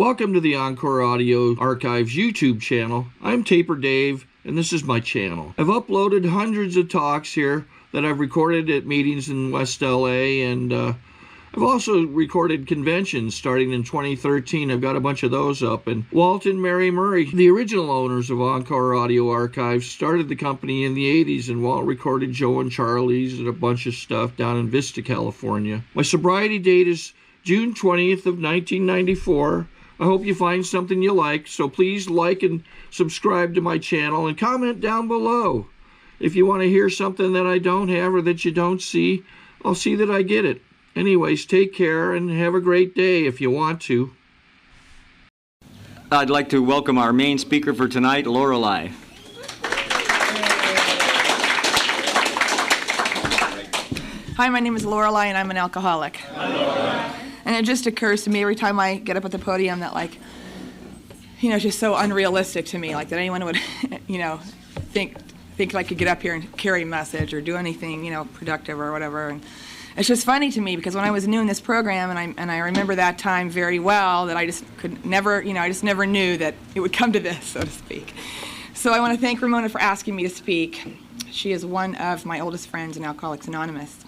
Welcome to the Encore Audio Archives YouTube channel. I'm Taper Dave, and this is my channel. I've uploaded hundreds of talks here that I've recorded at meetings in West LA, and I've also recorded conventions starting in 2013. I've got a bunch of those up. And Walt and Mary Murray, the original owners of Encore Audio Archives, started the company in the 80s, and Walt recorded Joe and Charlie's and a bunch of stuff down in Vista, California. My sobriety date is June 20th of 1994. I hope you find something you like, so please like and subscribe to my channel and comment down below. If you want to hear something that I don't have or that you don't see, I'll see that I get it. Anyways, take care and have a great day if you want to. I'd like to welcome our main speaker for tonight, Lorelie. Hi, my name is Lorelie, and I'm an alcoholic. And it just occurs to me every time I get up at the podium that, like, it's just so unrealistic to me, like, that anyone would, think I could get up here and carry a message or do anything, productive or whatever. And it's just funny to me because when I was new in this program, and I remember that time very well, that I just could never, I just never knew that it would come to this, so to speak. So I want to thank Ramona for asking me to speak. She is one of my oldest friends in Alcoholics Anonymous.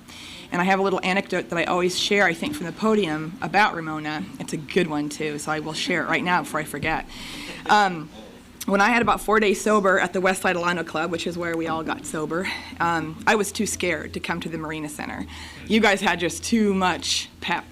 And I have a little anecdote that I always share, I think, from the podium about Ramona. It's a good one, too, so I will share it right now before I forget. When I had about 4 days sober at the Westside Alano Club, which is where we all got sober, I was too scared to come to the Marina Center. You guys had just too much pep.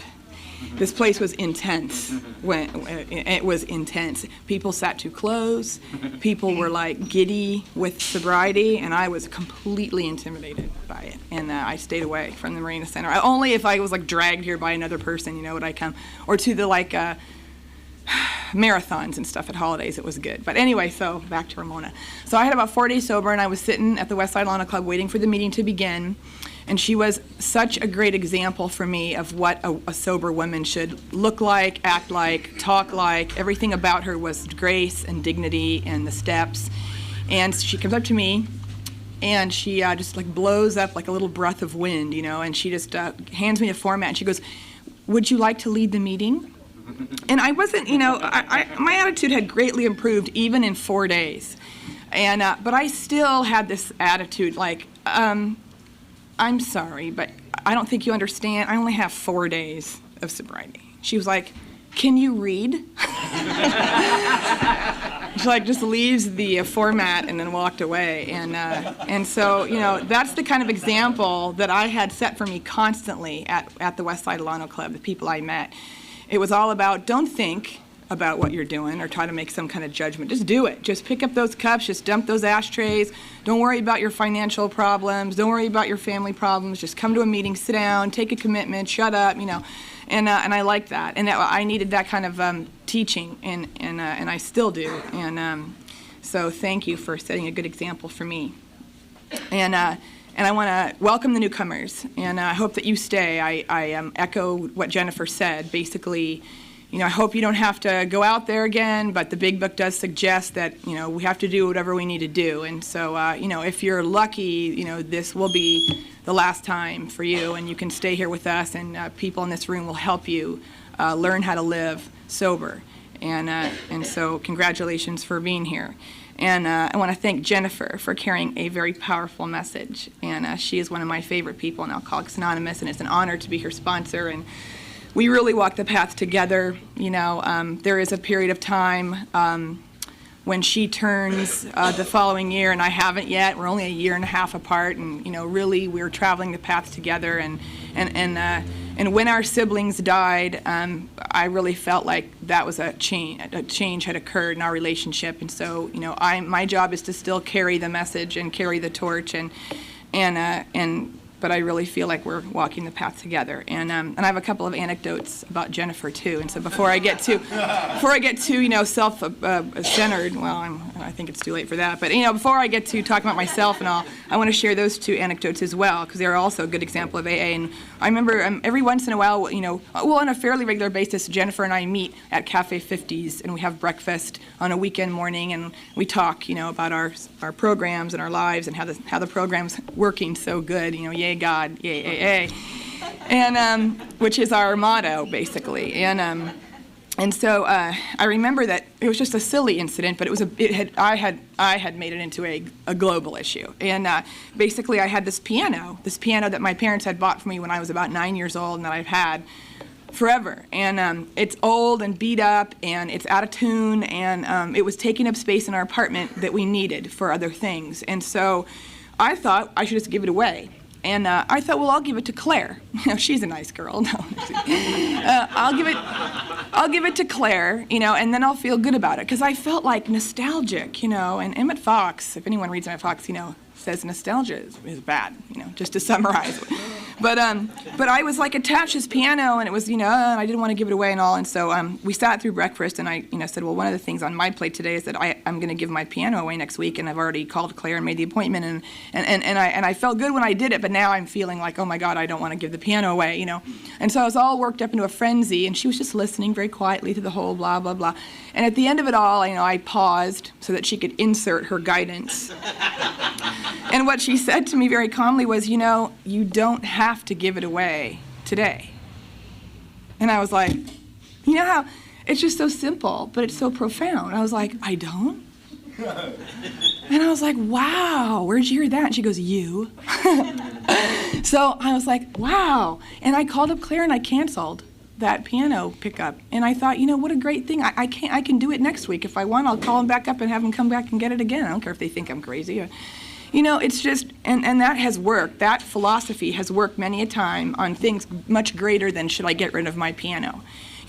This place was intense. It was intense. People sat too close. People were like giddy with sobriety, and I was completely intimidated by it. And I stayed away from the Marina Center. Only if I was like dragged here by another person, would I come, or to the marathons and stuff at holidays. It was good. But anyway, so back to Ramona. So I had about 4 days sober, and I was sitting at the Westside Alano Club waiting for the meeting to begin. And she was such a great example for me of what a sober woman should look like, act like, talk like. Everything about her was grace and dignity and the steps. And she comes up to me, and she just like blows up like a little breath of wind, and she just hands me a format, and she goes, "Would you like to lead the meeting?" And I wasn't, my attitude had greatly improved even in 4 days. And but I still had this attitude like, I'm sorry, but I don't think you understand. I only have 4 days of sobriety. She was like, "Can you read?" She just leaves the format and then walked away. And so, that's the kind of example that I had set for me constantly at the Westside Alano Club, the people I met. It was all about, don't think about what you're doing or try to make some kind of judgment. Just do it. Just pick up those cups, just dump those ashtrays. Don't worry about your financial problems. Don't worry about your family problems. Just come to a meeting, sit down, take a commitment, shut up, And I liked that. And I needed that kind of teaching, and I still do. And so thank you for setting a good example for me. And I want to welcome the newcomers, and I hope that you stay. I echo what Jennifer said. Basically, I hope you don't have to go out there again, but the Big Book does suggest that, we have to do whatever we need to do. And so, if you're lucky, this will be the last time for you, and you can stay here with us, and people in this room will help you learn how to live sober. And so congratulations for being here. And I want to thank Jennifer for carrying a very powerful message. And she is one of my favorite people in Alcoholics Anonymous, and it's an honor to be her sponsor. And we really walk the path together. There is a period of time when she turns the following year, and I haven't yet. We're only a year and a half apart, and really we're traveling the path together. And when our siblings died, I really felt like that was a change had occurred in our relationship. And so, my job is to still carry the message and carry the torch, but I really feel like we're walking the path together. And I have a couple of anecdotes about Jennifer too. And so before I get too self-centered, well, I think it's too late for that. But before I get to talk about myself and all, I want to share those two anecdotes as well, because they're also a good example of AA. And I remember every once in a while, on a fairly regular basis, Jennifer and I meet at Cafe 50s, and we have breakfast on a weekend morning, and we talk, about our programs and our lives and how the program's working so good. Yay God, yay AA. And which is our motto, basically. And And so I remember that it was just a silly incident, but I had made it into a global issue. And basically I had this piano that my parents had bought for me when I was about 9 years old and that I've had forever. And it's old and beat up and it's out of tune, and it was taking up space in our apartment that we needed for other things. And so I thought I should just give it away. And I thought, well, I'll give it to Claire. She's a nice girl. No, I'll give it to Claire, and then I'll feel good about it, because I felt like nostalgic, And Emmett Fox, if anyone reads Emmett Fox, says nostalgia is bad, just to summarize. But I was like attached to his piano, and it was, and I didn't want to give it away and all. And so we sat through breakfast, and I, said, well, one of the things on my plate today is that I'm going to give my piano away next week, and I've already called Claire and made the appointment, and I felt good when I did it, but now I'm feeling like, oh my God, I don't want to give the piano away, And so I was all worked up into a frenzy, and she was just listening very quietly to the whole blah, blah, blah. And at the end of it all, I paused so that she could insert her guidance. And what she said to me very calmly was, you don't have to give it away today. And I was like, how it's just so simple, but it's so profound. I was like, I don't? And I was like, wow, where'd you hear that? And she goes, you. So I was like, wow. And I called up Claire and I canceled that piano pickup. And I thought, what a great thing. I can do it next week. If I want, I'll call them back up and have them come back and get it again. I don't care if they think I'm crazy. It's just, and that has worked. That philosophy has worked many a time on things much greater than should I get rid of my piano.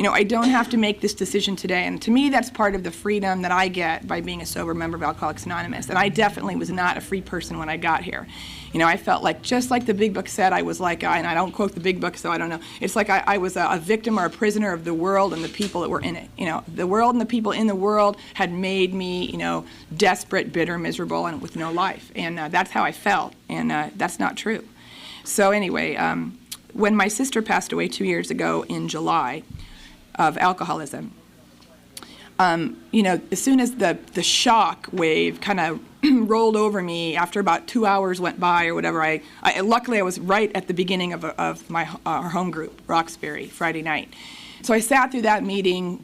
I don't have to make this decision today. And to me, that's part of the freedom that I get by being a sober member of Alcoholics Anonymous. And I definitely was not a free person when I got here. I felt like, just like the big book said, I was like, and I don't quote the big book, so I don't know. It's like I was a victim or a prisoner of the world and the people that were in it. The world and the people in the world had made me, desperate, bitter, miserable, and with no life. And that's how I felt, and that's not true. So anyway, when my sister passed away 2 years ago in July of alcoholism, as soon as the shock wave kind of rolled over me, after about 2 hours went by or whatever, I luckily I was right at the beginning of my our home group, Roxbury, Friday night. So I sat through that meeting,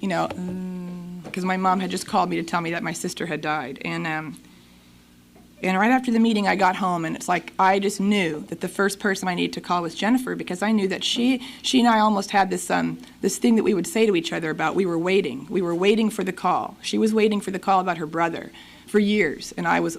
because my mom had just called me to tell me that my sister had died. And right after the meeting, I got home, and it's like I just knew that the first person I needed to call was Jennifer, because I knew that she and I almost had this thing that we would say to each other about we were waiting for the call. She was waiting for the call about her brother for years, and I was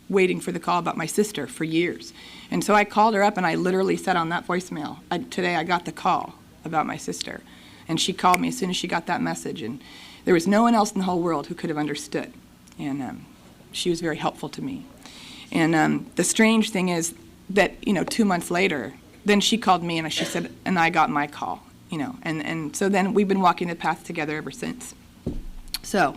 waiting for the call about my sister for years. And so I called her up, and I literally said on that voicemail, today I got the call about my sister. And she called me as soon as she got that message, and there was no one else in the whole world who could have understood. And she was very helpful to me. And the strange thing is that, 2 months later, then she called me and she said, and I got my call, and so then we've been walking the path together ever since. So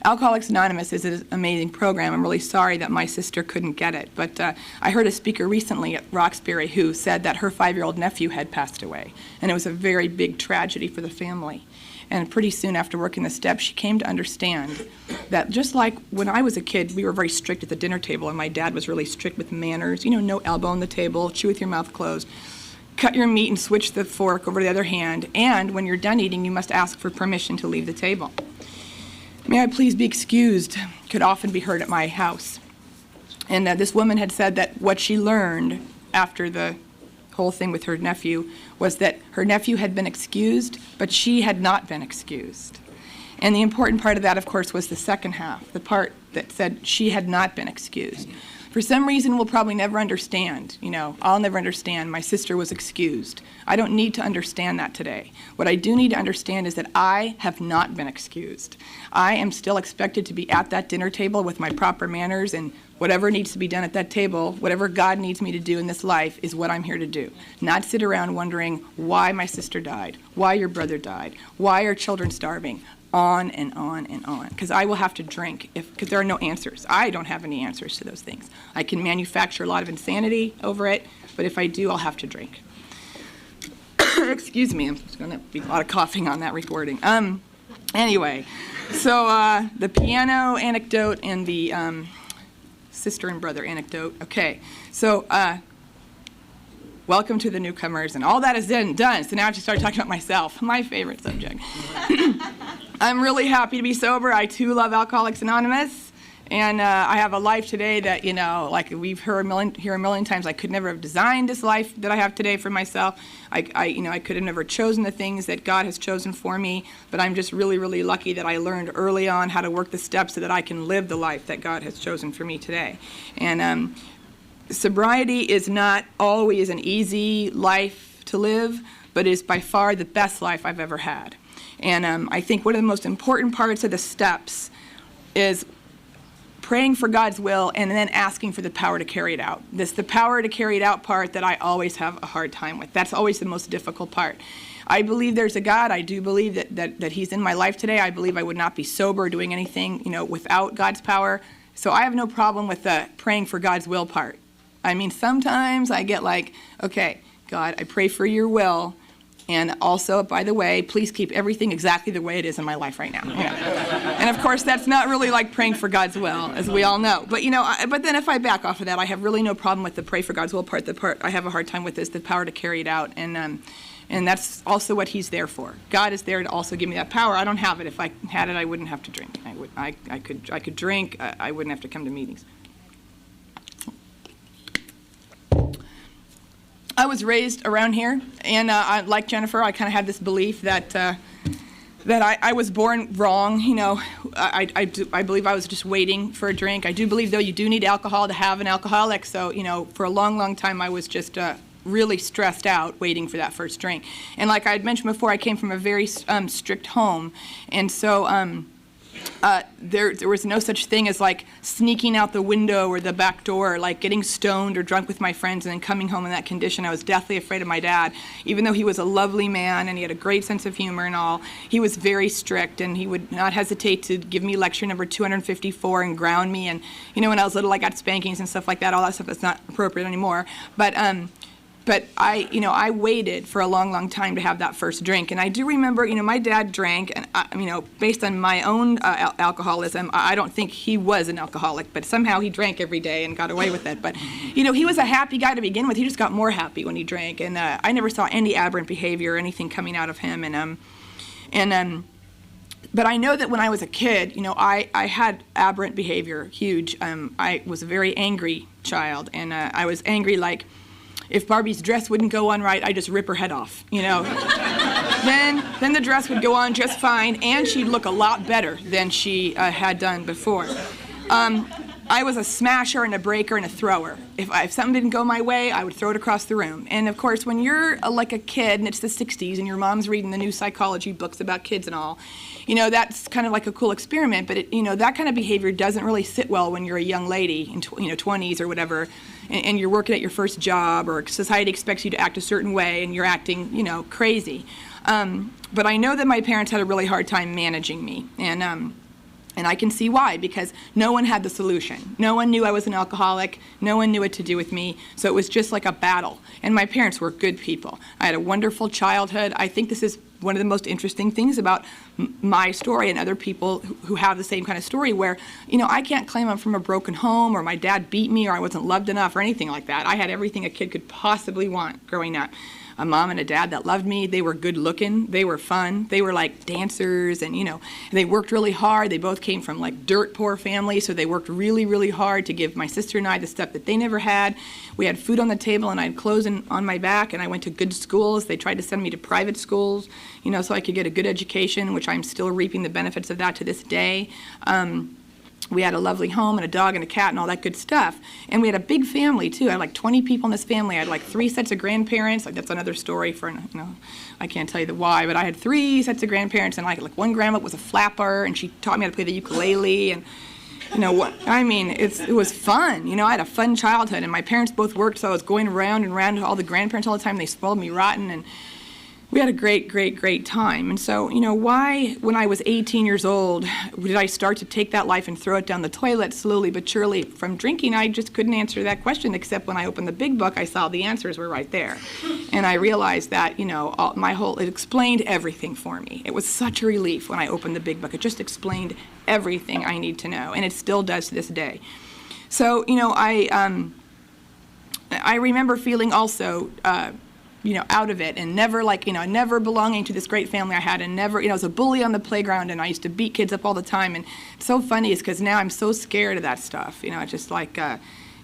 Alcoholics Anonymous is an amazing program. I'm really sorry that my sister couldn't get it, but I heard a speaker recently at Roxbury who said that her 5-year-old nephew had passed away, and it was a very big tragedy for the family. And pretty soon after working the steps, she came to understand that just like when I was a kid, we were very strict at the dinner table, and my dad was really strict with manners. No elbow on the table, chew with your mouth closed, cut your meat and switch the fork over to the other hand, and when you're done eating, you must ask for permission to leave the table. May I please be excused could often be heard at my house. And this woman had said that what she learned after the whole thing with her nephew was that her nephew had been excused, but she had not been excused. And the important part of that, of course, was the second half, the part that said she had not been excused. For some reason we'll probably never understand, I'll never understand. My sister was excused. I don't need to understand that today. What I do need to understand is that I have not been excused. I am still expected to be at that dinner table with my proper manners, and whatever needs to be done at that table, whatever God needs me to do in this life is what I'm here to do. Not sit around wondering why my sister died, why your brother died, why are children starving, on and on and on. Because I will have to drink because there are no answers. I don't have any answers to those things. I can manufacture a lot of insanity over it, but if I do, I'll have to drink. Excuse me, there's going to be a lot of coughing on that recording. Anyway, so the piano anecdote and the sister and brother anecdote. Okay, so welcome to the newcomers, and all that is done. So now I just started talking about myself, my favorite subject. I'm really happy to be sober. I too love Alcoholics Anonymous, and I have a life today that, like we've heard a million times, I could never have designed this life that I have today for myself. I could have never chosen the things that God has chosen for me, but I'm just really, really lucky that I learned early on how to work the steps so that I can live the life that God has chosen for me today. And sobriety is not always an easy life to live, but is by far the best life I've ever had. And I think one of the most important parts of the steps is praying for God's will and then asking for the power to carry it out. The power to carry it out part that I always have a hard time with. That's always the most difficult part. I believe there's a God. I do believe that He's in my life today. I believe I would not be sober or doing anything, without God's power. So I have no problem with the praying for God's will part. I mean, sometimes I get like, okay, God, I pray for your will. And also, by the way, please keep everything exactly the way it is in my life right now. And of course, that's not really like praying for God's will, as we all know. But but then if I back off of that, I have really no problem with the pray for God's will part. The part I have a hard time with is the power to carry it out, and that's also what He's there for. God is there to also give me that power. I don't have it. If I had it, I wouldn't have to drink. I could drink. I wouldn't have to come to meetings. I was raised around here, and like Jennifer, I kind of had this belief that I was born wrong. I believe I was just waiting for a drink. I do believe, though, you do need alcohol to have an alcoholic. So, for a long, long time, I was just really stressed out waiting for that first drink. And like I had mentioned before, I came from a very strict home, and so there was no such thing as like sneaking out the window or the back door, like getting stoned or drunk with my friends and then coming home in that condition. I was deathly afraid of my dad. Even though he was a lovely man and he had a great sense of humor and all, he was very strict, and he would not hesitate to give me lecture number 254 and ground me. And when I was little, I got spankings and stuff like that. All that stuff that's not appropriate anymore. But I waited for a long, long time to have that first drink. And I do remember, my dad drank, and, based on my own alcoholism, I don't think he was an alcoholic, but somehow he drank every day and got away with it. But, he was a happy guy to begin with. He just got more happy when he drank. And I never saw any aberrant behavior or anything coming out of him. But I know that when I was a kid, I had aberrant behavior, huge. I was a very angry child, and I was angry like, if Barbie's dress wouldn't go on right, I'd just rip her head off, Then the dress would go on just fine, and she'd look a lot better than she had done before. I was a smasher and a breaker and a thrower. If something didn't go my way, I would throw it across the room. And of course, when you're like a kid and it's the 60s and your mom's reading the new psychology books about kids and all, that's kind of like a cool experiment. But that kind of behavior doesn't really sit well when you're a young lady in 20s or whatever, and you're working at your first job, or society expects you to act a certain way and you're acting, crazy. But I know that my parents had a really hard time managing me, and I can see why, because no one had the solution. No one knew I was an alcoholic. No one knew what to do with me. So it was just like a battle. And my parents were good people. I had a wonderful childhood. I think this is one of the most interesting things about my story and other people who have the same kind of story, where, I can't claim I'm from a broken home, or my dad beat me, or I wasn't loved enough, or anything like that. I had everything a kid could possibly want growing up. A mom and a dad that loved me. They were good looking. They were fun. They were like dancers, and they worked really hard. They both came from like dirt poor families, so they worked really, really hard to give my sister and I the stuff that they never had. We had food on the table, and I had clothes on my back, and I went to good schools. They tried to send me to private schools, so I could get a good education, which I'm still reaping the benefits of that to this day. We had a lovely home and a dog and a cat and all that good stuff. And we had a big family, too. I had like 20 people in this family. I had like 3 sets of grandparents. Like, that's another story for, I can't tell you the why, but I had 3 sets of grandparents, and like one grandma was a flapper, and she taught me how to play the ukulele, and it was fun. I had a fun childhood, and my parents both worked, so I was going around and around to all the grandparents all the time. They spoiled me rotten, and we had a great, great, great time. And so, why, when I was 18 years old, did I start to take that life and throw it down the toilet slowly but surely from drinking? I just couldn't answer that question, except when I opened the big book, I saw the answers were right there. And I realized that, it explained everything for me. It was such a relief when I opened the big book. It just explained everything I need to know, and it still does to this day. So, I remember feeling also, out of it, and never never belonging to this great family I had, and never, I was a bully on the playground, and I used to beat kids up all the time. And it's so funny is because now I'm so scared of that stuff. Just like,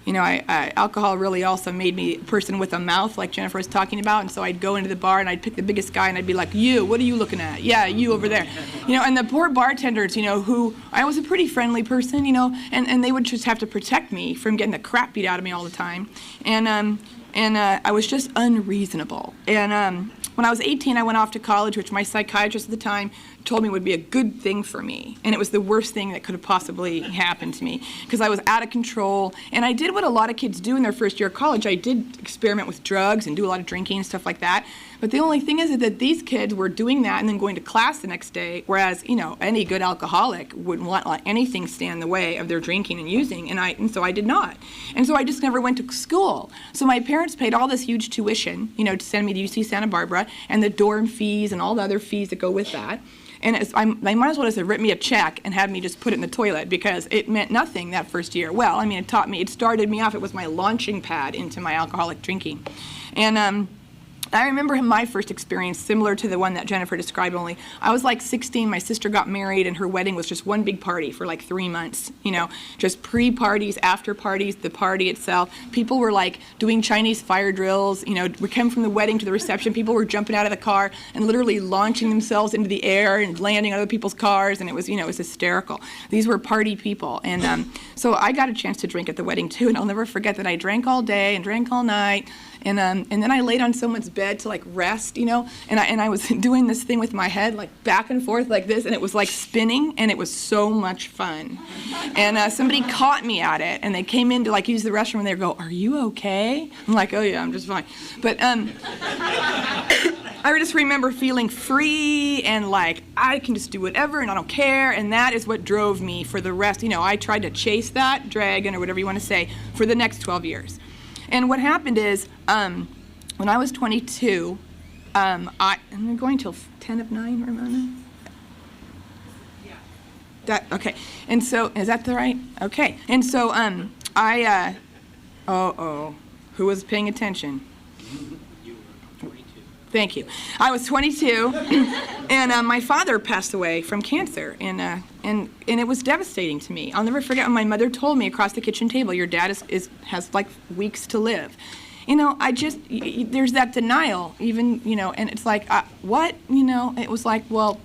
alcohol really also made me a person with a mouth, like Jennifer was talking about. And so I'd go into the bar and I'd pick the biggest guy and I'd be like, you, what are you looking at? Yeah, you over there. And the poor bartenders, who I was a pretty friendly person, and they would just have to protect me from getting the crap beat out of me all the time. And I was just unreasonable. And when I was 18, I went off to college, which my psychiatrist at the time told me would be a good thing for me. And it was the worst thing that could have possibly happened to me because I was out of control. And I did what a lot of kids do in their first year of college. I did experiment with drugs and do a lot of drinking and stuff like that. But the only thing is that these kids were doing that and then going to class the next day, whereas, any good alcoholic wouldn't let anything stand in the way of their drinking and using, and so I did not. And so I just never went to school. So my parents paid all this huge tuition, to send me to UC Santa Barbara, and the dorm fees and all the other fees that go with that. And I might as well just have written me a check and had me just put it in the toilet because it meant nothing that first year. Well, it started me off. It was my launching pad into my alcoholic drinking. And I remember my first experience similar to the one that Jennifer described, only I was like 16, my sister got married, and her wedding was just one big party for like 3 months, just pre-parties, after parties, the party itself. People were like doing Chinese fire drills, we came from the wedding to the reception, people were jumping out of the car and literally launching themselves into the air and landing on other people's cars, and it was, it was hysterical. These were party people, and so I got a chance to drink at the wedding too, and I'll never forget that I drank all day and drank all night. And then I laid on someone's bed to like rest, and I was doing this thing with my head like back and forth like this, and it was like spinning, and it was so much fun. And somebody caught me at it, and they came in to like use the restroom, and they go, "Are you okay?" I'm like, "Oh yeah, I'm just fine." But I just remember feeling free and like I can just do whatever and I don't care, and that is what drove me for the rest. I tried to chase that dragon or whatever you want to say for the next 12 years. And what happened is, when I was 22, I'm going till 10 of 9, Ramona? Yeah. Okay. And so, is that the right? Okay. And so, who was paying attention? You were 22. Thank you. I was 22, and my father passed away from cancer, and it was devastating to me. I'll never forget when my mother told me across the kitchen table, "Your dad has like weeks to live." There's that denial, even, and it's like, what? It was like, well,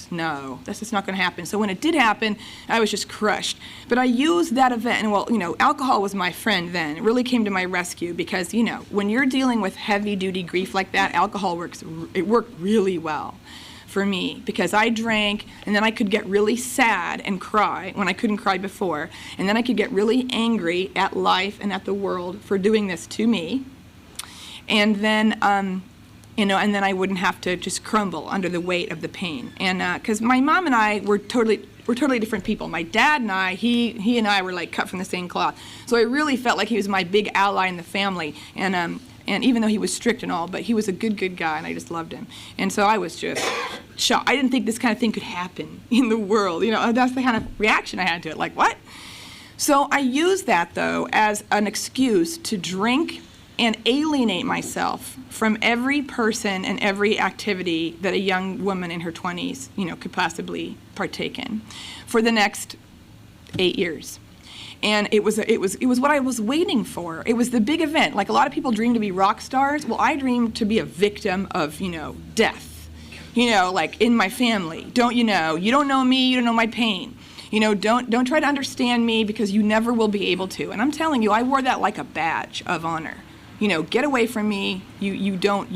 no, this is not going to happen. So when it did happen, I was just crushed. But I used that event, and alcohol was my friend then. It really came to my rescue because, when you're dealing with heavy-duty grief like that, alcohol worked really well for me because I drank, and then I could get really sad and cry when I couldn't cry before, and then I could get really angry at life and at the world for doing this to me, and then and then I wouldn't have to just crumble under the weight of the pain. And because my mom and I were totally different people. My dad and I, he and I were like cut from the same cloth. So I really felt like he was my big ally in the family. And even though he was strict and all, but he was a good guy, and I just loved him. And so I was just shocked. I didn't think this kind of thing could happen in the world. That's the kind of reaction I had to it. Like, what? So I used that, though, as an excuse to drink and alienate myself from every person and every activity that a young woman in her 20s, could possibly partake in for the next 8 years. And it was what I was waiting for. It was the big event. Like a lot of people dream to be rock stars. Well, I dreamed to be a victim of, death. Like in my family. You don't know me, you don't know my pain. Don't try to understand me because you never will be able to. And I'm telling you, I wore that like a badge of honor. Get away from me. You don't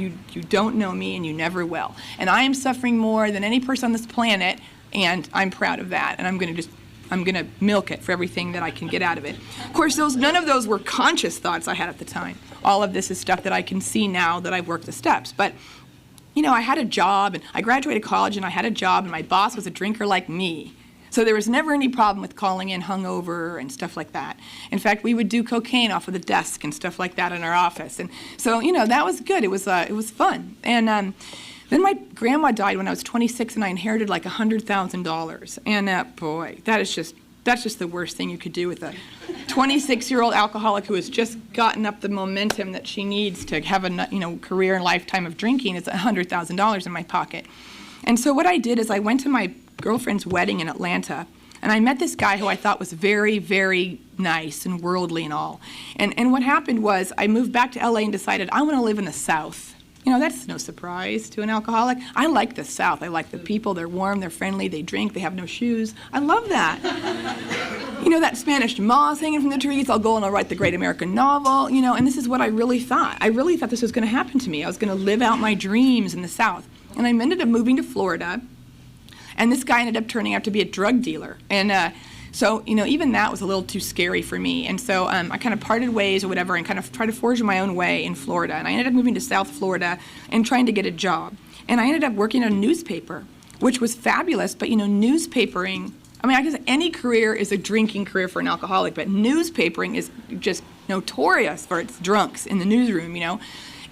know me, and you never will. And I am suffering more than any person on this planet, and I'm proud of that. And I'm going to milk it for everything that I can get out of it. Of course, none of those were conscious thoughts I had at the time. All of this is stuff that I can see now that I've worked the steps. But, I had a job, and I graduated college, and I had a job, and my boss was a drinker like me. So there was never any problem with calling in hungover and stuff like that. In fact, we would do cocaine off of the desk and stuff like that in our office. And so, that was good. It was fun. And then my grandma died when I was 26, and I inherited like $100,000. And boy, that is just That's just the worst thing you could do with a 26-year-old alcoholic who has just gotten up the momentum that she needs to have a career and lifetime of drinking. It's $100,000 in my pocket. And so what I did is I went to my girlfriend's wedding in Atlanta, and I met this guy who I thought was very, very nice and worldly and all. And what happened was I moved back to LA and decided I want to live in the South. That's no surprise to an alcoholic. I like the South. I like the people. They're warm, they're friendly, they drink, they have no shoes. I love that. That Spanish moss hanging from the trees, I'll go and I'll write the great American novel, and this is what I really thought. I really thought this was going to happen to me. I was going to live out my dreams in the South. And I ended up moving to Florida, and this guy ended up turning out to be a drug dealer. And so, even that was a little too scary for me. And so I kind of parted ways or whatever and kind of tried to forge my own way in Florida. And I ended up moving to South Florida and trying to get a job. And I ended up working at a newspaper, which was fabulous. But, newspapering, I guess any career is a drinking career for an alcoholic, but newspapering is just notorious for its drunks in the newsroom,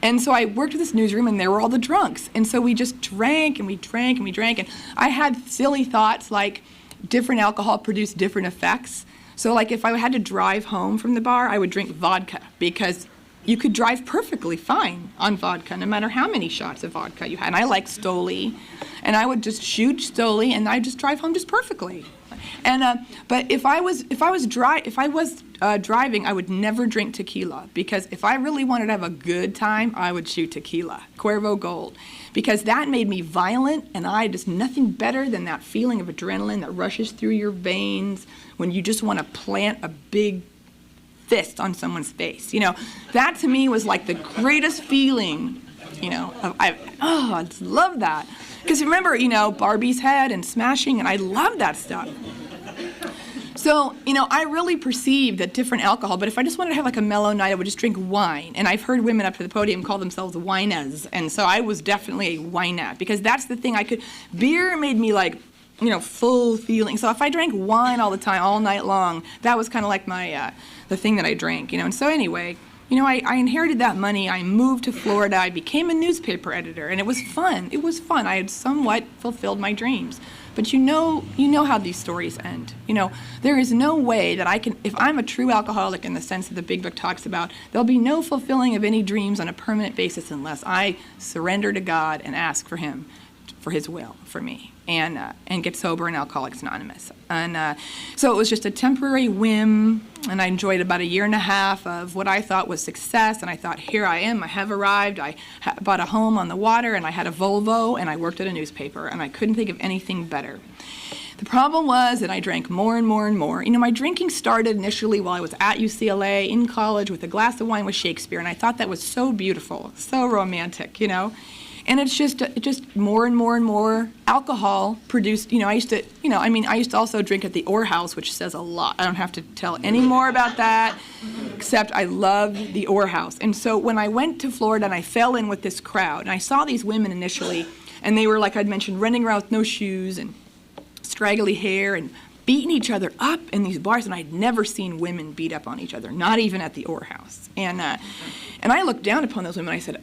And so I worked at this newsroom, and there were all the drunks. And so we just drank, and we drank, and we drank. And I had silly thoughts like, different alcohol produced different effects. So like if I had to drive home from the bar, I would drink vodka because you could drive perfectly fine on vodka no matter how many shots of vodka you had. And I like Stoli, and I would just shoot Stoli and I'd just drive home just perfectly. And but if I was driving, I would never drink tequila because if I really wanted to have a good time, I would shoot tequila, Cuervo Gold, because that made me violent, and I just nothing better than that feeling of adrenaline that rushes through your veins when you just want to plant a big fist on someone's face. That to me was like the greatest feeling. I just love that. Because remember, Barbie's head and smashing, and I love that stuff. So, I really perceived that different alcohol, but if I just wanted to have like a mellow night, I would just drink wine. And I've heard women up to the podium call themselves winettes. And so I was definitely a winette because that's the thing beer made me like, full feeling. So if I drank wine all the time, all night long, that was kind of like my, the thing that I drank, And so anyway, I inherited that money. I moved to Florida. I became a newspaper editor, and it was fun. It was fun. I had somewhat fulfilled my dreams. But you know how these stories end. There is no way that I can, if I'm a true alcoholic in the sense that the Big Book talks about, there'll be no fulfilling of any dreams on a permanent basis unless I surrender to God and ask for Him, for His will for me, and get sober in Alcoholics Anonymous. And so it was just a temporary whim, and I enjoyed about 1.5 years of what I thought was success, and I thought, here I am, I have arrived. I bought a home on the water, and I had a Volvo, and I worked at a newspaper, and I couldn't think of anything better. The problem was that I drank more and more and more. My drinking started initially while I was at UCLA in college with a glass of wine with Shakespeare, and I thought that was so beautiful, so romantic, And it's just more and more and more alcohol produced. I used to also drink at the Orr House, which says a lot. I don't have to tell any more about that, except I loved the Orr House. And so when I went to Florida and I fell in with this crowd, and I saw these women initially, and they were, like I'd mentioned, running around with no shoes and straggly hair and beating each other up in these bars, and I'd never seen women beat up on each other, not even at the Orr House. And I looked down upon those women. I said,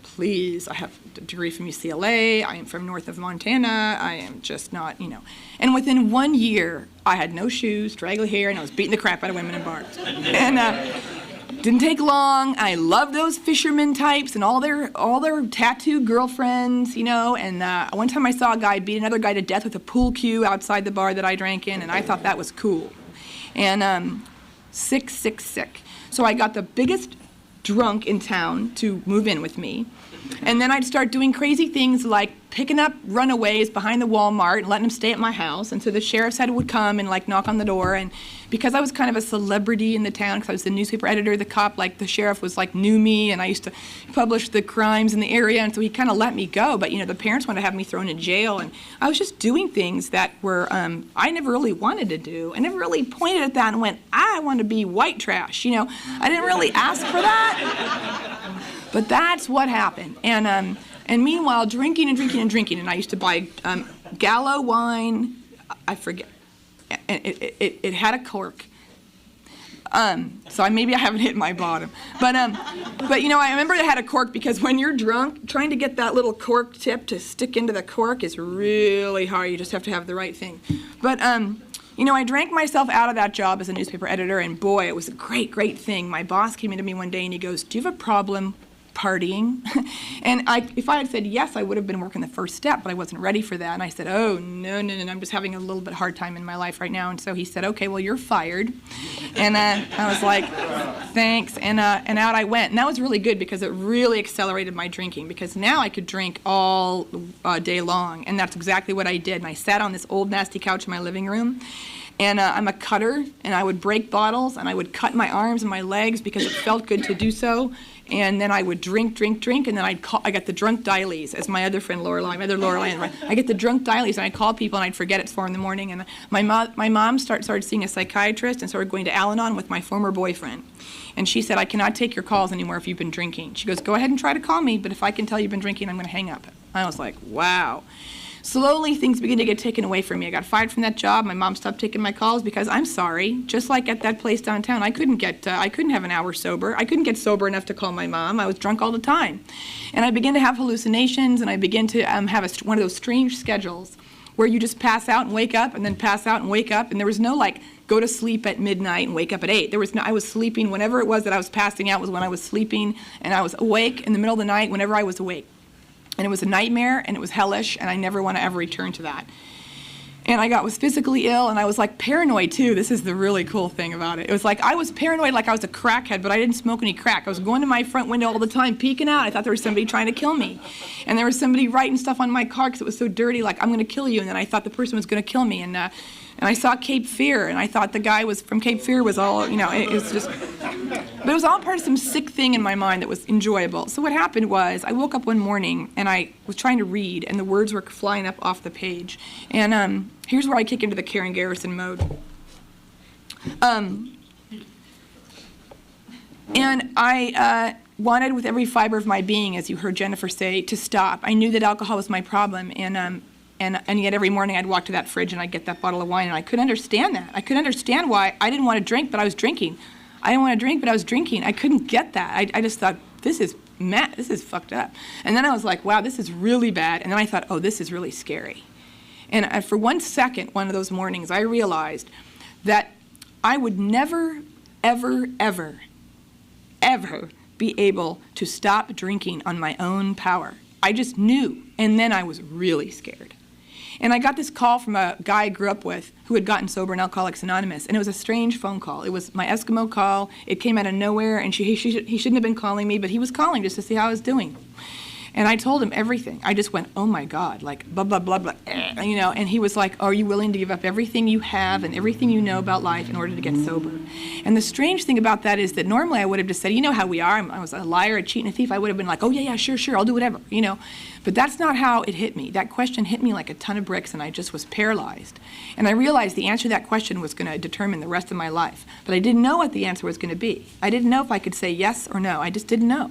please, I have a degree from UCLA. I am from north of Montana. I am just not, And within 1 year, I had no shoes, straggly hair, and I was beating the crap out of women in bars. And didn't take long. I loved those fisherman types and all their tattooed girlfriends, And one time I saw a guy beat another guy to death with a pool cue outside the bar that I drank in, and I thought that was cool. And sick. So I got the biggest drunk in town to move in with me. And then I'd start doing crazy things like picking up runaways behind the Walmart and letting them stay at my house. And so the sheriff's head would come and knock on the door. And because I was kind of a celebrity in the town, because I was the newspaper editor, the cop, the sheriff was knew me, and I used to publish the crimes in the area. And so he kind of let me go. But the parents wanted to have me thrown in jail, and I was just doing things that were I never really wanted to do. I never really pointed at that and went, I want to be white trash. I didn't really ask for that. But that's what happened. And meanwhile, drinking, and I used to buy Gallo wine. I forget. It had a cork. So maybe I haven't hit my bottom. But I remember it had a cork because when you're drunk, trying to get that little cork tip to stick into the cork is really hard. You just have to have the right thing. But I drank myself out of that job as a newspaper editor, and boy, it was a great, great thing. My boss came into me one day and he goes, "Do you have a problem partying?" And if I had said yes, I would have been working the first step, but I wasn't ready for that. And I said, "Oh, no, I'm just having a little bit hard time in my life right now." And so he said, "Okay, well, you're fired." And I was like, "Thanks." And out I went. And that was really good because it really accelerated my drinking, because now I could drink all day long. And that's exactly what I did. And I sat on this old nasty couch in my living room. And I'm a cutter, and I would break bottles, and I would cut my arms and my legs because it felt good to do so. And then I would drink, and then I got the drunk dialies, as my other friend Lorelie. I get the drunk dialies, and I'd call people, and I'd forget it's 4 in. And my mom started seeing a psychiatrist and started going to Al-Anon with my former boyfriend. And she said, "I cannot take your calls anymore if you've been drinking." She goes, "Go ahead and try to call me, but if I can tell you've been drinking, I'm going to hang up." I was like, wow. Slowly, things began to get taken away from me. I got fired from that job. My mom stopped taking my calls because, I'm sorry, just like at that place downtown, I couldn't have an hour sober. I couldn't get sober enough to call my mom. I was drunk all the time. And I began to have hallucinations, and I began to have one of those strange schedules where you just pass out and wake up, and then pass out and wake up, and there was no, like, go to sleep at midnight and wake up at 8. I was sleeping whenever it was that I was passing out was when I was sleeping, and I was awake in the middle of the night whenever I was awake. And it was a nightmare, and it was hellish, and I never want to ever return to that. And I was physically ill, and I was like paranoid too. This is the really cool thing about it. It was like I was paranoid like I was a crackhead, but I didn't smoke any crack. I was going to my front window all the time, peeking out. I thought there was somebody trying to kill me. And there was somebody writing stuff on my car because it was so dirty, like, "I'm going to kill you." And then I thought the person was going to kill me. And I saw Cape Fear, and I thought the guy was from Cape Fear was all, it was just, but it was all part of some sick thing in my mind that was enjoyable. So what happened was, I woke up one morning, and I was trying to read, and the words were flying up off the page. And here's where I kick into the Karen Garrison mode. And I wanted with every fiber of my being, as you heard Jennifer say, to stop. I knew that alcohol was my problem, and yet every morning I'd walk to that fridge and I'd get that bottle of wine, and I couldn't understand that. I couldn't understand why I didn't want to drink, but I was drinking. I didn't want to drink, but I was drinking. I couldn't get that. I just thought, this is mad. This is fucked up. And then I was like, wow, this is really bad. And then I thought, oh, this is really scary. And for 1 second, one of those mornings, I realized that I would never, ever, ever, ever be able to stop drinking on my own power. I just knew. And then I was really scared. And I got this call from a guy I grew up with who had gotten sober in Alcoholics Anonymous, and it was a strange phone call. It was my Eskimo call. It came out of nowhere, and he shouldn't have been calling me, but he was calling just to see how I was doing. And I told him everything. I just went, oh my God, like blah, blah, blah, blah, and he was like, are you willing to give up everything you have and everything you know about life in order to get sober? And the strange thing about that is that normally I would have just said, you know how we are, I was a liar, a cheat, and a thief. I would have been like, oh yeah, sure, I'll do whatever, But that's not how it hit me. That question hit me like a ton of bricks, and I just was paralyzed. And I realized the answer to that question was going to determine the rest of my life. But I didn't know what the answer was going to be. I didn't know if I could say yes or no. I just didn't know.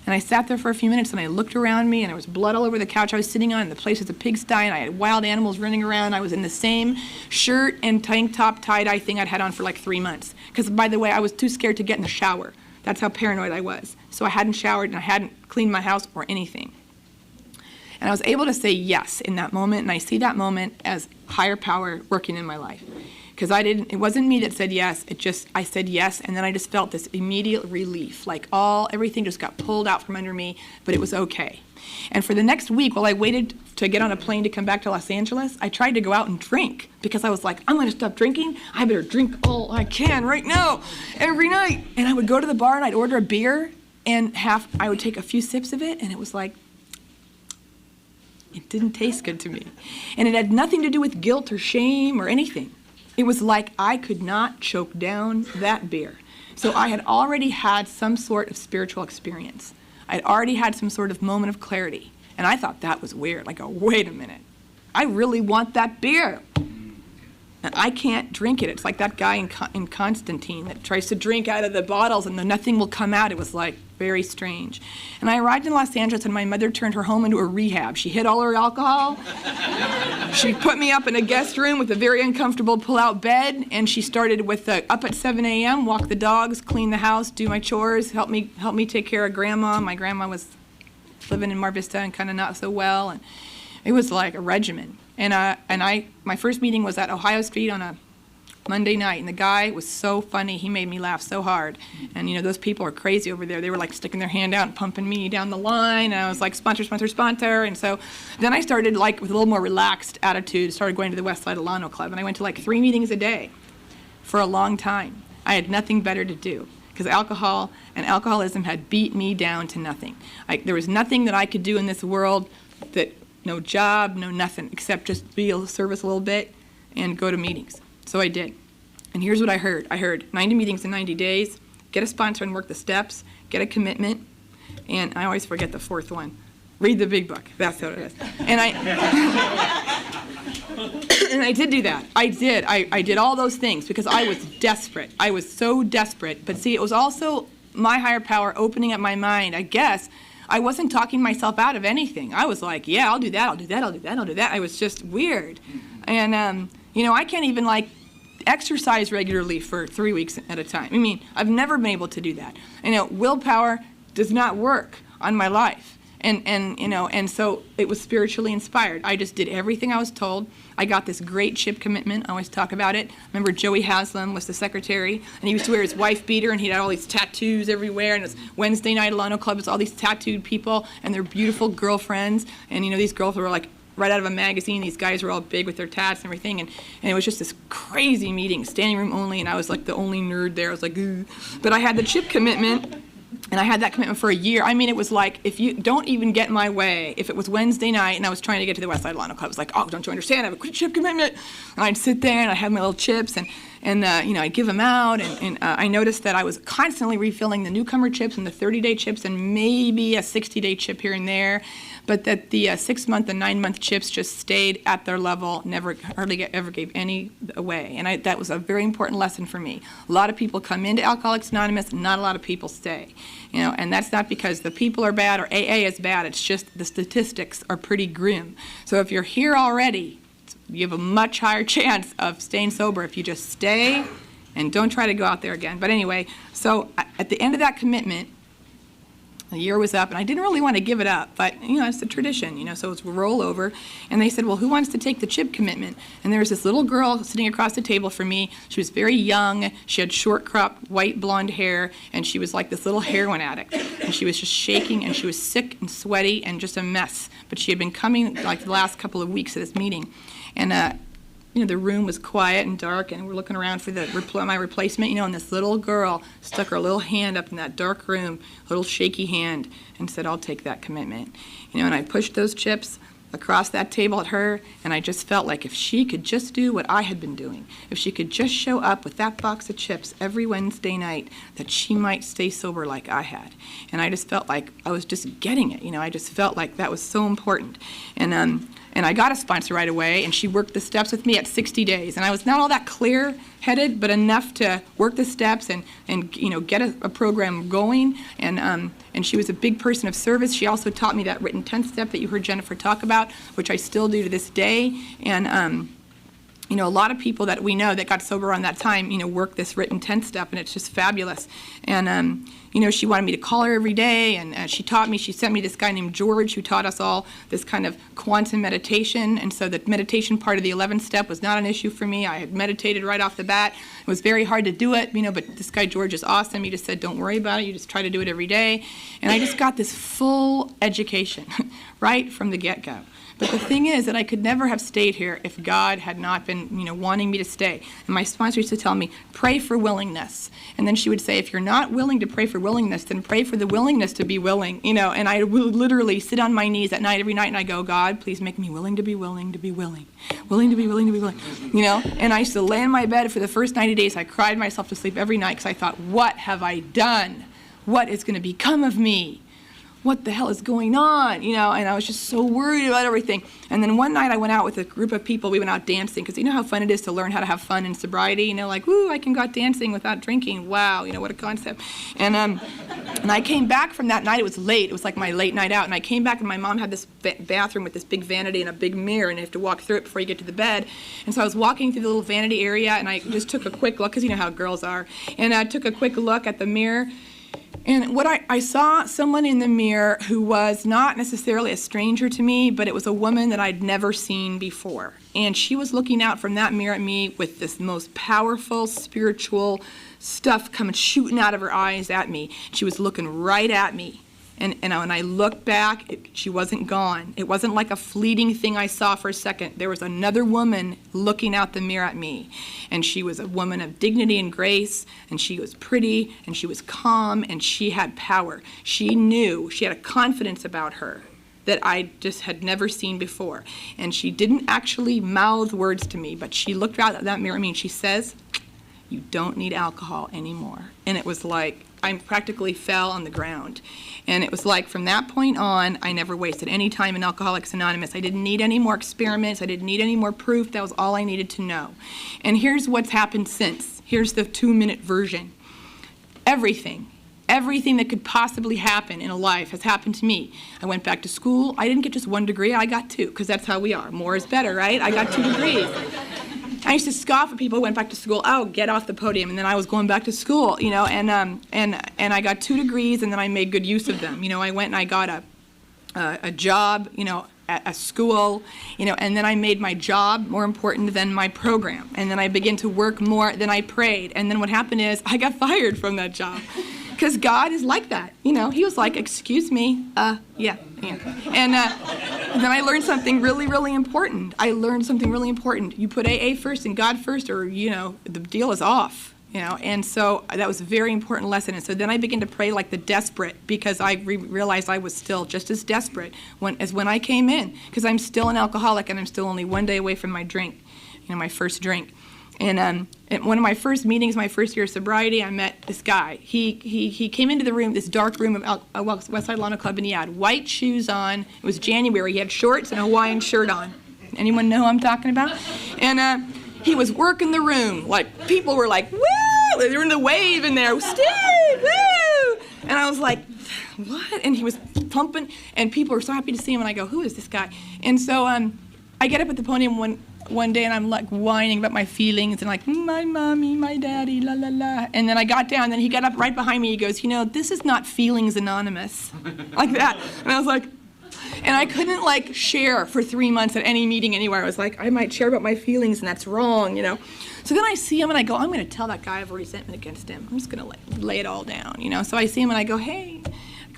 And I sat there for a few minutes, and I looked around me, and there was blood all over the couch I was sitting on, and the place was a pigsty, and I had wild animals running around. I was in the same shirt and tank top tie-dye thing I'd had on for like 3 months. Because, by the way, I was too scared to get in the shower. That's how paranoid I was. So I hadn't showered, and I hadn't cleaned my house or anything. And I was able to say yes in that moment, and I see that moment as higher power working in my life. Because it wasn't me that said yes, I said yes, and then I just felt this immediate relief, like everything just got pulled out from under me, but it was okay. And for the next week, while I waited to get on a plane to come back to Los Angeles, I tried to go out and drink, because I was like, I'm going to stop drinking, I better drink all I can right now, every night. And I would go to the bar, and I'd order a beer, and I would take a few sips of it, and it was like, it didn't taste good to me. And it had nothing to do with guilt or shame or anything. It was like I could not choke down that beer. So I had already had some sort of spiritual experience. I had already had some sort of moment of clarity. And I thought that was weird. Like, oh, wait a minute. I really want that beer. And I can't drink it. It's like that guy in Constantine that tries to drink out of the bottles and nothing will come out. It was like very strange. And I arrived in Los Angeles, and my mother turned her home into a rehab. She hid all her alcohol. She put me up in a guest room with a very uncomfortable pull-out bed, and she started with up at 7 a.m., walk the dogs, clean the house, do my chores, help me take care of Grandma. My grandma was living in Mar Vista and kind of not so well, and it was like a regimen. And my first meeting was at Ohio Street on a Monday night, and the guy was so funny. He made me laugh so hard. And, those people are crazy over there. They were, like, sticking their hand out and pumping me down the line, and I was like, sponsor, sponsor, sponsor. And so then I started, like, with a little more relaxed attitude, started going to the West Side Alano Club, and I went to, like, 3 meetings a day for a long time. I had nothing better to do, because alcohol and alcoholism had beat me down to nothing. There was nothing that I could do in this world, that no job, no nothing, except just be able to service a little bit and go to meetings. So I did. And here's what I heard. I heard 90 meetings in 90 days, get a sponsor and work the steps, get a commitment, and I always forget the fourth one. Read the big book. That's what it is. And and I did do that. I did. I did all those things because I was desperate. I was so desperate. But see, it was also my higher power opening up my mind. I guess I wasn't talking myself out of anything. I was like, yeah, I'll do that, I'll do that, I'll do that, I'll do that. I was just weird. And, I can't even, like, exercise regularly for 3 weeks at a time. I mean, I've never been able to do that. Willpower does not work on my life. And so it was spiritually inspired. I just did everything I was told. I got this great chip commitment. I always talk about it. Remember, Joey Haslam was the secretary, and he used to wear his wife beater, and he had all these tattoos everywhere, and it was Wednesday night Alano Club. It's all these tattooed people and their beautiful girlfriends. And, these girls were like right out of a magazine. These guys were all big with their tats and everything. And it was just this crazy meeting, standing room only, and I was like the only nerd there. I was like, ooh. But I had the chip commitment. And I had that commitment for a year. I mean, it was like, if you don't even get my way, if it was Wednesday night and I was trying to get to the West Side Alano Club, I was like, oh, don't you understand? I have a chip commitment. And I'd sit there and I'd have my little chips and I'd give them out. And I noticed that I was constantly refilling the newcomer chips and the 30-day chips and maybe a 60-day chip here and there. But that the 6-month and 9-month chips just stayed at their level, hardly ever gave any away. And that was a very important lesson for me. A lot of people come into Alcoholics Anonymous, not a lot of people stay. And that's not because the people are bad or AA is bad. It's just the statistics are pretty grim. So if you're here already, you have a much higher chance of staying sober if you just stay and don't try to go out there again. But anyway, so at the end of that commitment, the year was up, and I didn't really want to give it up, but, it's a tradition, so it's a rollover. And they said, well, who wants to take the chip commitment? And there was this little girl sitting across the table from me. She was very young. She had short cropped, white blonde hair, and she was like this little heroin addict. And she was just shaking, and she was sick and sweaty and just a mess. But she had been coming, like, the last couple of weeks to this meeting. And, the room was quiet and dark, and we're looking around for my replacement, and this little girl stuck her little hand up in that dark room, a little shaky hand, and said, I'll take that commitment. And I pushed those chips across that table at her, and I just felt like if she could just do what I had been doing, if she could just show up with that box of chips every Wednesday night, that she might stay sober like I had. And I just felt like I was just getting it, I just felt like that was so important. And I got a sponsor right away, and she worked the steps with me at 60 days. And I was not all that clear-headed, but enough to work the steps and get a program going. And she was a big person of service. She also taught me that written 10th step that you heard Jennifer talk about, which I still do to this day. And a lot of people that we know that got sober around that time, work this written 10th step, and it's just fabulous. And she wanted me to call her every day, and she sent me this guy named George who taught us all this kind of quantum meditation. And so the meditation part of the 11th step was not an issue for me. I had meditated right off the bat. It was very hard to do it, but this guy George is awesome. He just said, don't worry about it. You just try to do it every day. And I just got this full education right from the get-go. But the thing is that I could never have stayed here if God had not been, wanting me to stay. And my sponsor used to tell me, pray for willingness. And then she would say, if you're not willing to pray for willingness, then pray for the willingness to be willing. And I would literally sit on my knees at night, every night, and I go, God, please make me willing to be willing to be willing. Willing to be willing to be willing. And I used to lay in my bed for the first 90 days. I cried myself to sleep every night because I thought, what have I done? What is going to become of me? What the hell is going on? And I was just so worried about everything. And then one night I went out with a group of people. We went out dancing because you know how fun it is to learn how to have fun in sobriety. Like, woo, I can go out dancing without drinking. Wow, what a concept. And I came back from that night. It was late. It was like my late night out. And I came back, and my mom had this bathroom with this big vanity and a big mirror, and you have to walk through it before you get to the bed. And so I was walking through the little vanity area, and I just took a quick look because you know how girls are. And I took a quick look at the mirror. And what I saw someone in the mirror who was not necessarily a stranger to me, but it was a woman that I'd never seen before. And she was looking out from that mirror at me with this most powerful spiritual stuff coming shooting out of her eyes at me. She was looking right at me. And when I looked back, she wasn't gone. It wasn't like a fleeting thing I saw for a second. There was another woman looking out the mirror at me. And she was a woman of dignity and grace, and she was pretty, and she was calm, and she had power. She knew, she had a confidence about her that I just had never seen before. And she didn't actually mouth words to me, but she looked out at that mirror at me and she says, "You don't need alcohol anymore." And it was like, I practically fell on the ground. And it was like, from that point on, I never wasted any time in Alcoholics Anonymous. I didn't need any more experiments. I didn't need any more proof. That was all I needed to know. And here's what's happened since. Here's the 2-minute version. Everything that could possibly happen in a life has happened to me. I went back to school. I didn't get just 1 degree. I got 2, because that's how we are. More is better, right? I got 2 degrees. I used to scoff at people who went back to school. Oh, get off the podium. And then I was going back to school, you know, and I got 2 degrees, and then I made good use of them. You know, I went and I got a job, you know, at a school, you know, and then I made my job more important than my program. And then I began to work more than I prayed. And then what happened is I got fired from that job. Because God is like that, you know. He was like, "Excuse me, yeah." And then I learned something really, really important. You put AA first and God first, or, you know, the deal is off, you know. And so that was a very important lesson. And so then I began to pray like the desperate, because I realized I was still just as desperate as when I came in, because I'm still an alcoholic and I'm still only 1 day away from my drink, you know, my first drink. And at one of my first meetings, my first year of sobriety, I met this guy. He came into the room, this dark room of Westside Lano Club, and he had white shoes on. It was January. He had shorts and a Hawaiian shirt on. Anyone know who I'm talking about? And he was working the room. Like, people were like, "Woo!" They were in the wave in there. "Steve, woo!" And I was like, "What?" And he was pumping, and people were so happy to see him. And I go, "Who is this guy?" And so I get up at the podium one day, and I'm like whining about my feelings and like, "My mommy, my daddy, la la la." And then I got down, and then he got up right behind me. He goes, "You know, this is not Feelings Anonymous," like that. And I was like, and I couldn't like share for 3 months at any meeting anywhere. I was like, I might share about my feelings, and that's wrong, you know. So then I see him, and I go, I'm going to tell that guy I have a resentment against him. I'm just going to lay it all down, you know. So I see him, and I go, "Hey,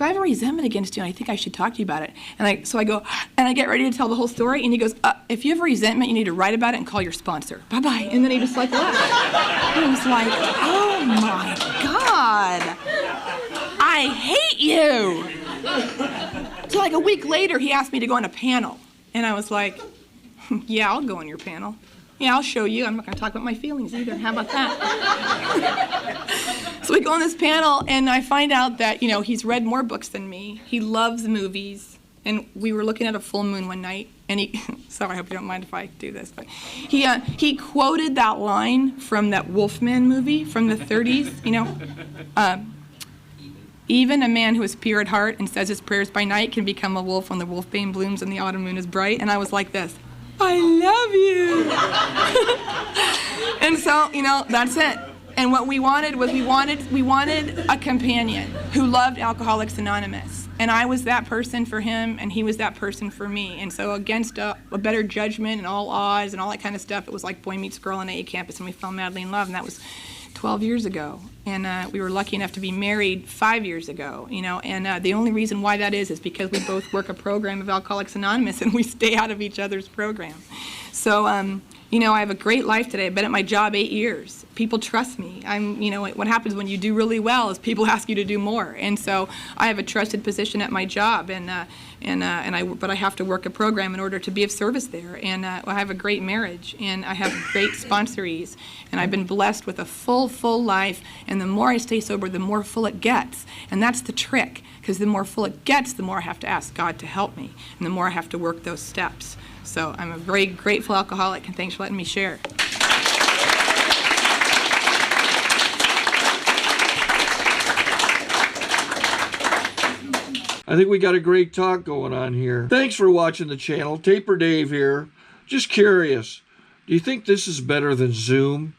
I have a resentment against you, and I think I should talk to you about it." And so I go, and I get ready to tell the whole story, and he goes, "If you have a resentment, you need to write about it and call your sponsor. Bye-bye." And then he just like left. And I was like, oh my God, I hate you. So like a week later, he asked me to go on a panel, and I was like, "Yeah, I'll go on your panel. Yeah, I'll show you. I'm not going to talk about my feelings either. How about that?" So we go on this panel, and I find out that, you know, he's read more books than me. He loves movies. And we were looking at a full moon one night, and he, sorry, I hope you don't mind if I do this, but he quoted that line from that Wolfman movie from the 30s, you know. Even a man who is pure at heart and says his prayers by night can become a wolf when the wolfbane blooms and the autumn moon is bright. And I was like this, "I love you." And so, you know, that's it. And what we wanted was we wanted a companion who loved Alcoholics Anonymous. And I was that person for him, and he was that person for me. And so against a better judgment and all odds and all that kind of stuff, it was like boy meets girl on AA campus, and we fell madly in love. And that was 12 years ago. And we were lucky enough to be married 5 years ago, you know. And the only reason why that is because we both work a program of Alcoholics Anonymous, and we stay out of each other's program. So, you know, I have a great life today. I've been at my job 8 years. People trust me. You know, what happens when you do really well is people ask you to do more. And so I have a trusted position at my job, but I have to work a program in order to be of service there. And I have a great marriage, and I have great sponsorees, and I've been blessed with a full life. And the more I stay sober, the more full it gets. And that's the trick, because the more full it gets, the more I have to ask God to help me, and the more I have to work those steps. So I'm a very grateful alcoholic, and thanks for letting me share. I think we got a great talk going on here. Thanks for watching the channel. Taper Dave here. Just curious, do you think this is better than Zoom?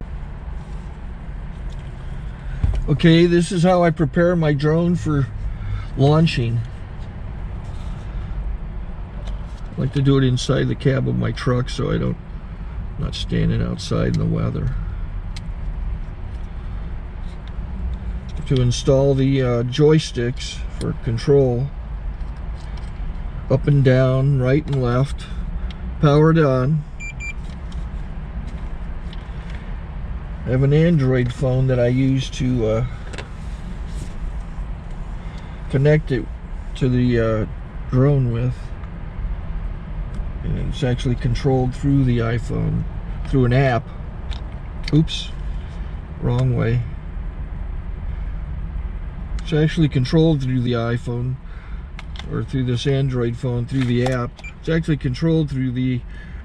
Okay, this is how I prepare my drone for launching. I like to do it inside the cab of my truck so I'm not standing outside in the weather. To install the joysticks for control, up and down, right and left, powered on. I have an Android phone that I use to connect it to the drone with. And it's actually controlled through the iPhone, through an app. Oops, wrong way. It's actually controlled through the iPhone, or through this Android phone, through the app. It's actually controlled through the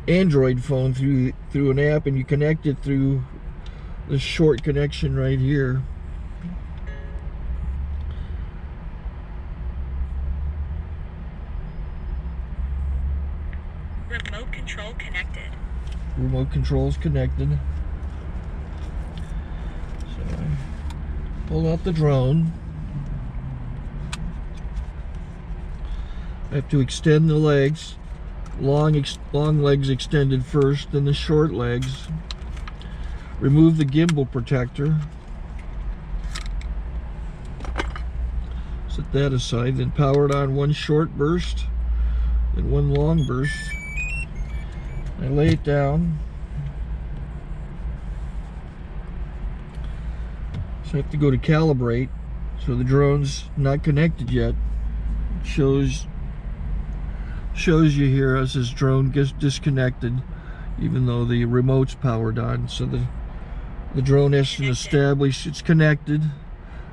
Android phone, through an app, and you connect it through this short connection right here. Remote control connected. Remote control's connected. So I pull out the drone. I have to extend the legs. Long legs extended first, then the short legs. Remove the gimbal protector. Set that aside, then power it on one short burst, then one long burst. I lay it down. So I have to go to calibrate. So the drone's not connected yet. It shows you here as this drone gets disconnected, even though the remote's powered on. So the drone has to establish it's connected.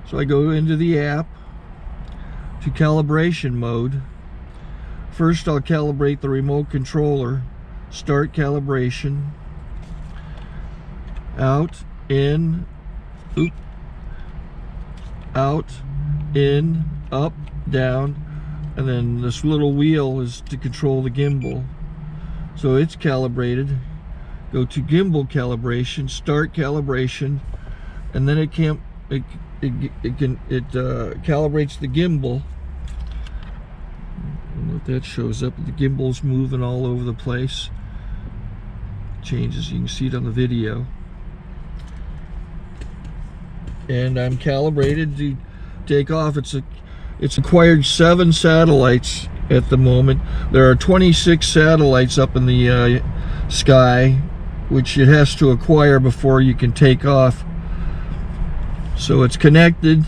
So I go into the app to calibration mode. First I'll calibrate the remote controller. Start calibration. Out, in, out, in, up, down, and then this little wheel is to control the gimbal. So it's calibrated. Go to gimbal calibration, start calibration, and then it calibrates the gimbal. And if that shows up, the gimbal's moving all over the place. Changes, you can see it on the video. And I'm calibrated to take off. It's acquired 7 satellites at the moment. There are 26 satellites up in the sky, which it has to acquire before you can take off. So it's connected.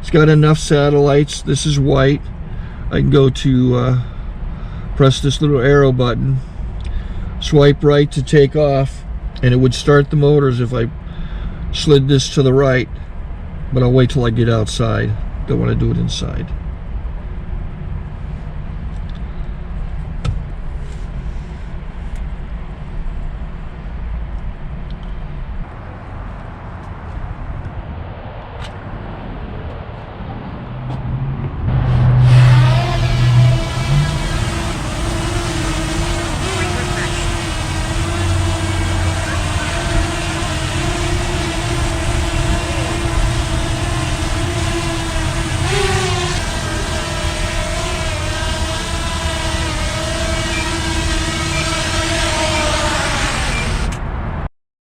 It's got enough satellites. This is white. I can go to press this little arrow button, swipe right to take off, and it would start the motors if I slid this to the right. But I'll wait till I get outside. Don't want to do it inside.